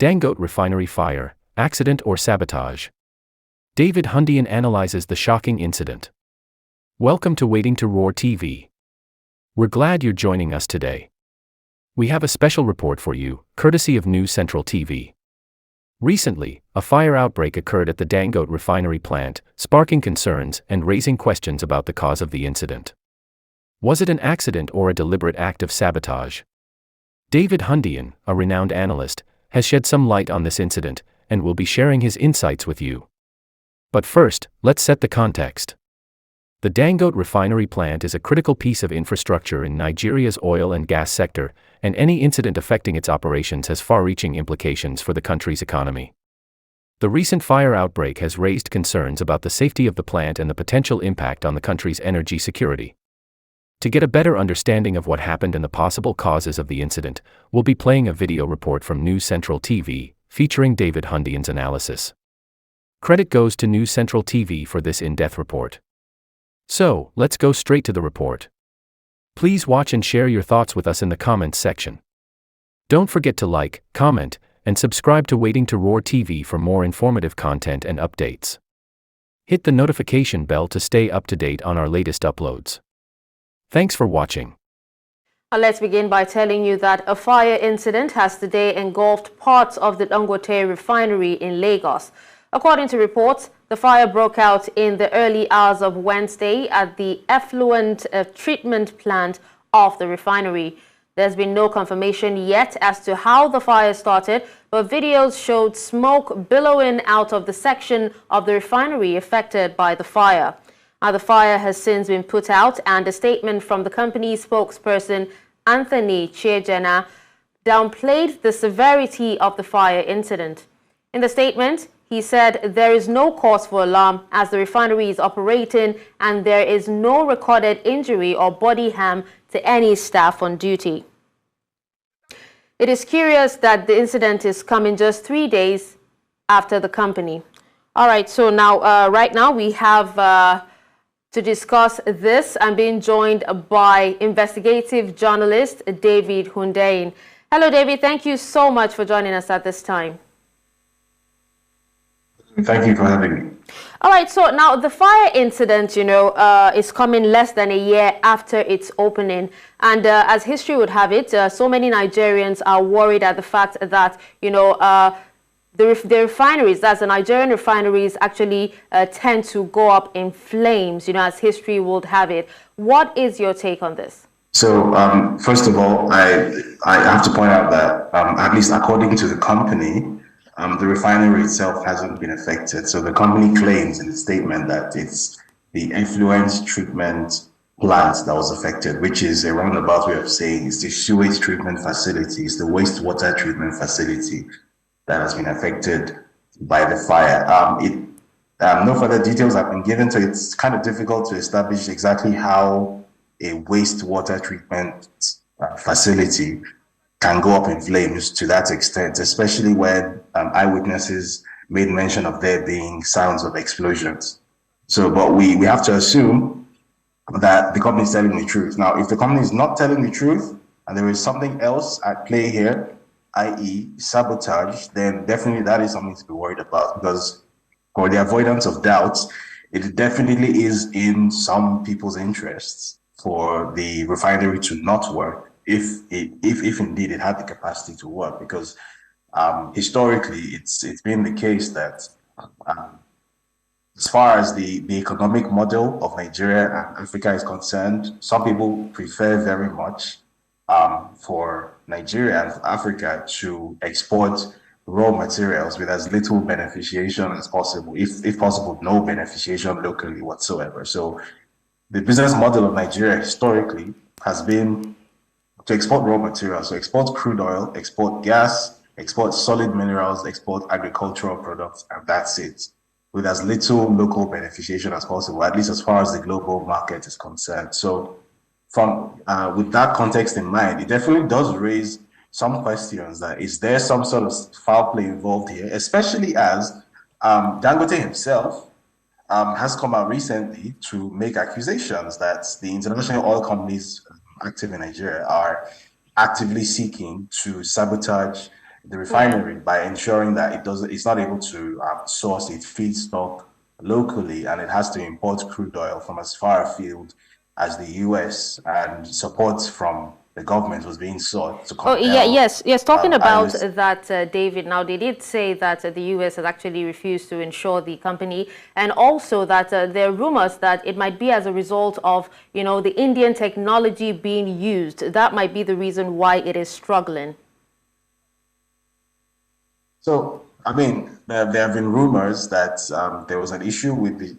Dangote Refinery fire, accident or sabotage? David Hundeyin analyzes the shocking incident. Welcome to Waiting to Roar TV. We're glad you're joining us today. We have a special report for you, courtesy of News Central TV. Recently, a fire outbreak occurred at the Dangote Refinery plant, sparking concerns and raising questions about the cause of the incident. Was it an accident or a deliberate act of sabotage? David Hundeyin, a renowned analyst, has shed some light on this incident, and will be sharing his insights with you. But first, let's set the context. The Dangote Refinery plant is a critical piece of infrastructure in Nigeria's oil and gas sector, and any incident affecting its operations has far-reaching implications for the country's economy. The recent fire outbreak has raised concerns about the safety of the plant and the potential impact on the country's energy security. To get a better understanding of what happened and the possible causes of the incident, we'll be playing a video report from News Central TV, featuring David Hundeyin's analysis. Credit goes to News Central TV for this in-depth report. So, let's go straight to the report. Please watch and share your thoughts with us in the comments section. Don't forget to like, comment, and subscribe to Waiting to Roar TV for more informative content and updates. Hit the notification bell to stay up to date on our latest uploads. Thanks for watching. Let's begin by telling you that a fire incident has today engulfed parts of the Dangote Refinery in Lagos. According to reports, the fire broke out in the early hours of Wednesday at the effluent treatment plant of the refinery. There's been no confirmation yet as to how the fire started, but videos showed smoke billowing out of the section of the refinery affected by the fire. The fire has since been put out, and a statement from the company's spokesperson, Anthony Chiejena, downplayed the severity of the fire incident. In the statement, he said there is no cause for alarm as the refinery is operating and there is no recorded injury or body harm to any staff on duty. It is curious that the incident is coming just 3 days after the company. All right, so now, right now we have to discuss this, I'm being joined by investigative journalist David Hundeyin. Hello, David. Thank you so much for joining us at this time. Thank you for having me. All right, so now the fire incident, is coming less than a year after its opening. And as history would have it, so many Nigerians are worried at the fact that, the refineries, that's the Nigerian refineries, actually tend to go up in flames, as history would have it. What is your take on this? So, first of all, I have to point out that, at least according to the company, the refinery itself hasn't been affected. So the company claims in the statement that it's the effluent treatment plant that was affected, which is a roundabout way of saying it's the sewage treatment facility, it's the wastewater treatment facility that has been affected by the fire. No further details have been given, so it's kind of difficult to establish exactly how a wastewater treatment facility can go up in flames to that extent, especially when eyewitnesses made mention of there being sounds of explosions. So, but we have to assume that the company is telling the truth. Now, if the company is not telling the truth and there is something else at play here, i.e. sabotage, then definitely that is something to be worried about, because for the avoidance of doubts, it definitely is in some people's interests for the refinery to not work if indeed it had the capacity to work, because historically it's been the case that as far as the economic model of Nigeria and Africa is concerned, some people prefer very much for Nigeria and Africa to export raw materials with as little beneficiation as possible, if possible, no beneficiation locally whatsoever. So the business model of Nigeria historically has been to export raw materials, so export crude oil, export gas, export solid minerals, export agricultural products, and that's it, with as little local beneficiation as possible, at least as far as the global market is concerned. So from with that context in mind, it definitely does raise some questions that is there some sort of foul play involved here, especially as Dangote himself has come out recently to make accusations that the international oil companies active in Nigeria are actively seeking to sabotage the Yeah. refinery by ensuring that it's not able to source its feedstock locally, and it has to import crude oil from as far afield as the US, and support from the government was being sought to Oh, yeah, compel yes. Talking about IOC. that, David, now they did say that the US has actually refused to insure the company, and also that there are rumors that it might be as a result of, the Indian technology being used. That might be the reason why it is struggling. So, I mean, there have been rumors that there was an issue with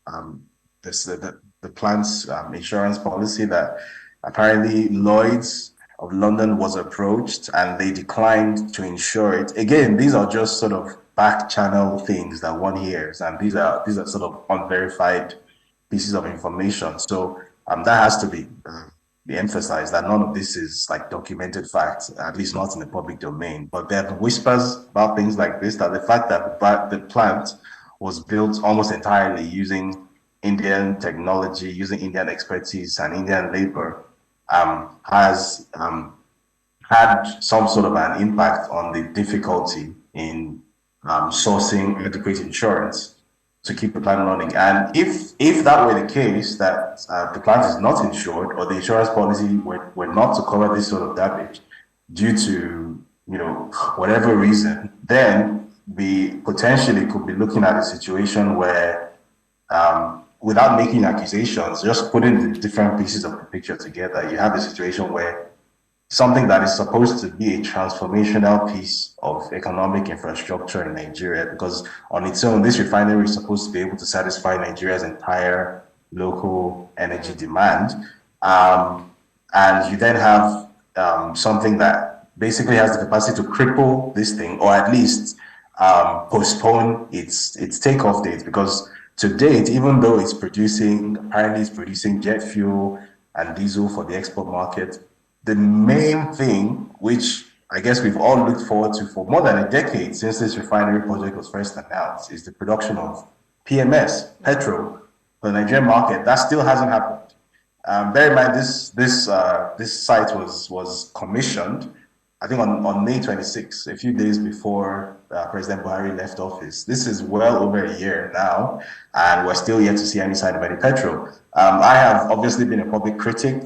um, the plant's insurance policy, that apparently Lloyd's of London was approached and they declined to insure it. Again, these are just sort of back channel things that one hears, and these are sort of unverified pieces of information. So that has to be emphasized, that none of this is like documented facts, at least not in the public domain. But there have been whispers about things like this, that the fact that the plant was built almost entirely using Indian technology, using Indian expertise and Indian labor, has had some sort of an impact on the difficulty in sourcing adequate insurance to keep the plant running. And if that were the case, that the plant is not insured, or the insurance policy were not to cover this sort of damage due to whatever reason, then we potentially could be looking at a situation where, without making accusations, just putting the different pieces of the picture together, you have a situation where something that is supposed to be a transformational piece of economic infrastructure in Nigeria, because on its own, this refinery is supposed to be able to satisfy Nigeria's entire local energy demand. And you then have something that basically has the capacity to cripple this thing, or at least postpone its takeoff date, because to date, even though apparently it's producing jet fuel and diesel for the export market, the main thing, which I guess we've all looked forward to for more than a decade since this refinery project was first announced, is the production of PMS, petrol, for the Nigerian market. That still hasn't happened. Bear in mind, this site was commissioned, I think, on May 26th, a few days before President Buhari left office. This is well over a year now, and we're still yet to see any sign of any petrol. I have obviously been a public critic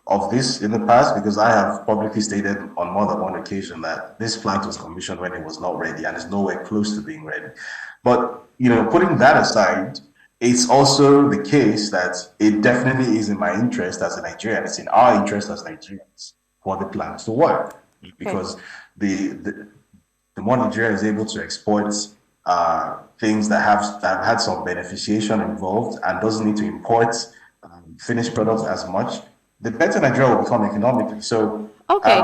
of this in the past, because I have publicly stated on more than one occasion that this plant was commissioned when it was not ready and is nowhere close to being ready. But putting that aside, it's also the case that it definitely is in my interest as a Nigerian. It's in our interest as Nigerians for the plant to work, because the more Nigeria is able to export things that have had some beneficiation involved and doesn't need to import finished products as much, the better Nigeria will become economically. So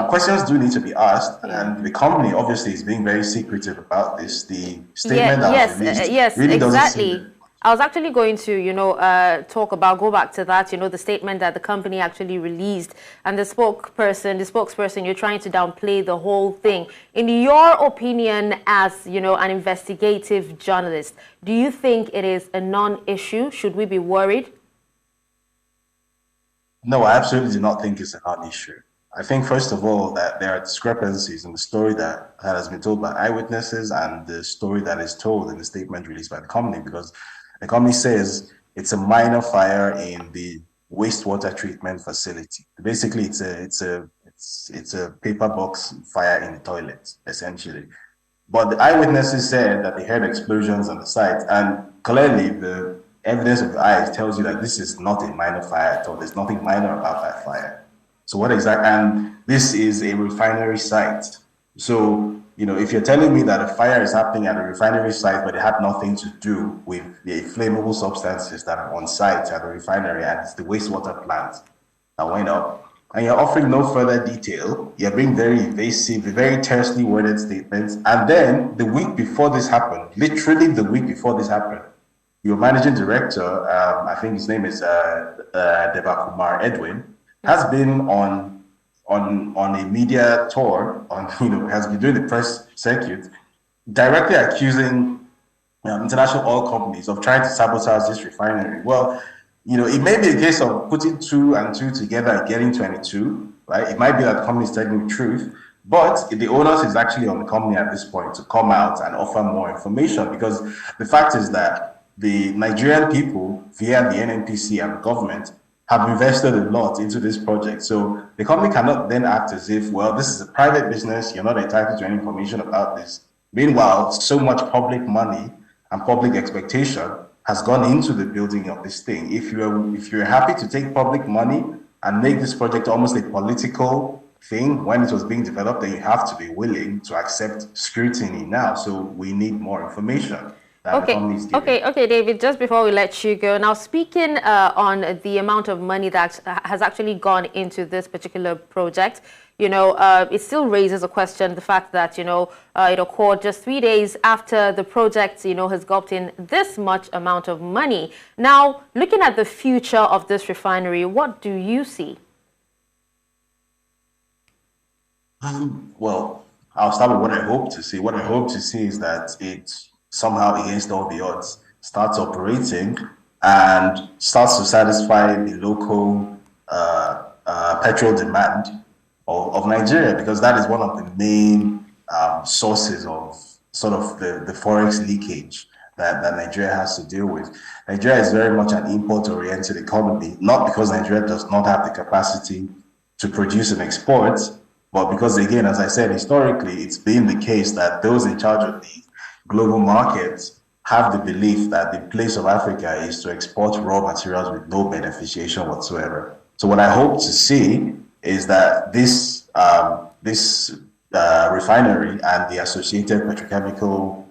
questions do need to be asked, and the company obviously is being very secretive about this. The statement that was released really doesn't seem. I was actually going to, go back to that, the statement that the company actually released, and the spokesperson, you're trying to downplay the whole thing. In your opinion, as, an investigative journalist, do you think it is a non-issue? Should we be worried? No, I absolutely do not think it's a non-issue. I think, first of all, that there are discrepancies in the story that has been told by eyewitnesses and the story that is told in the statement released by the company, because the company says it's a minor fire in the wastewater treatment facility. Basically, it's a paper box fire in the toilet, essentially. But the eyewitnesses said that they heard explosions on the site, and clearly the evidence of the eyes tells you that this is not a minor fire at all. There's nothing minor about that fire. So what exactly? And this is a refinery site. So, if you're telling me that a fire is happening at a refinery site, but it had nothing to do with the flammable substances that are on site at the refinery, and it's the wastewater plant that went up, and you're offering no further detail, you're being very evasive, very tersely worded statements, and then the week before this happened, literally the week before this happened, your managing director, I think his name is Devakumar Edwin, has been on a media tour, has been doing the press circuit, directly accusing international oil companies of trying to sabotage this refinery. Well, it may be a case of putting 2 and 2 together and getting 22, right? It might be that the company is telling the truth, but the onus is actually on the company at this point to come out and offer more information, because the fact is that the Nigerian people, via the NNPC and the government, have invested a lot into this project. So the company cannot then act as if, well, this is a private business, you're not entitled to any information about this. Meanwhile, so much public money and public expectation has gone into the building of this thing. If you're happy to take public money and make this project almost a political thing when it was being developed, then you have to be willing to accept scrutiny now. So we need more information. Okay, David, just before we let you go, now speaking on the amount of money that has actually gone into this particular project, it still raises a question, the fact that, it occurred just 3 days after the project, has gotten in this much amount of money. Now, looking at the future of this refinery, what do you see? Well, I'll start with what I hope to see. What I hope to see is that it somehow, against all the odds, starts operating and starts to satisfy the local petrol demand of Nigeria, because that is one of the main sources of sort of the forex leakage that Nigeria has to deal with. Nigeria is very much an import-oriented economy, not because Nigeria does not have the capacity to produce and export, but because, again, as I said, historically, it's been the case that those in charge of the global markets have the belief that the place of Africa is to export raw materials with no beneficiation whatsoever. So what I hope to see is that this refinery and the associated petrochemical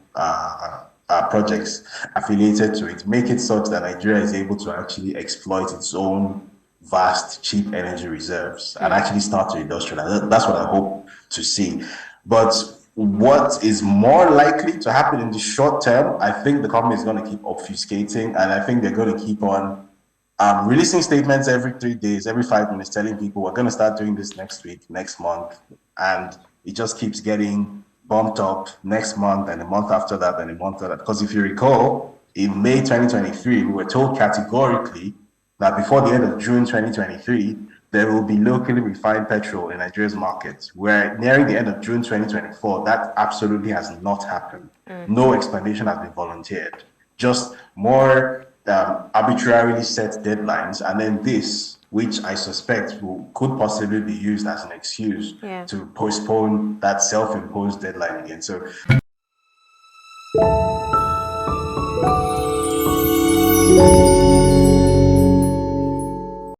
projects affiliated to it make it such that Nigeria is able to actually exploit its own vast, cheap energy reserves and actually start to industrialize. That's what I hope to see. But what is more likely to happen in the short term, I think the company is going to keep obfuscating, and I think they're going to keep on releasing statements every 3 days, every 5 minutes, telling people we're going to start doing this next week, next month, and it just keeps getting bumped up next month and a month after that and a month after that. Because if you recall, in May 2023, we were told categorically that before the end of June 2023, there will be locally refined petrol in Nigeria's markets. We're nearing the end of June 2024. That absolutely has not happened. No explanation has been volunteered. Just more arbitrarily set deadlines. And then this, which I suspect could possibly be used as an excuse to postpone that self-imposed deadline again. So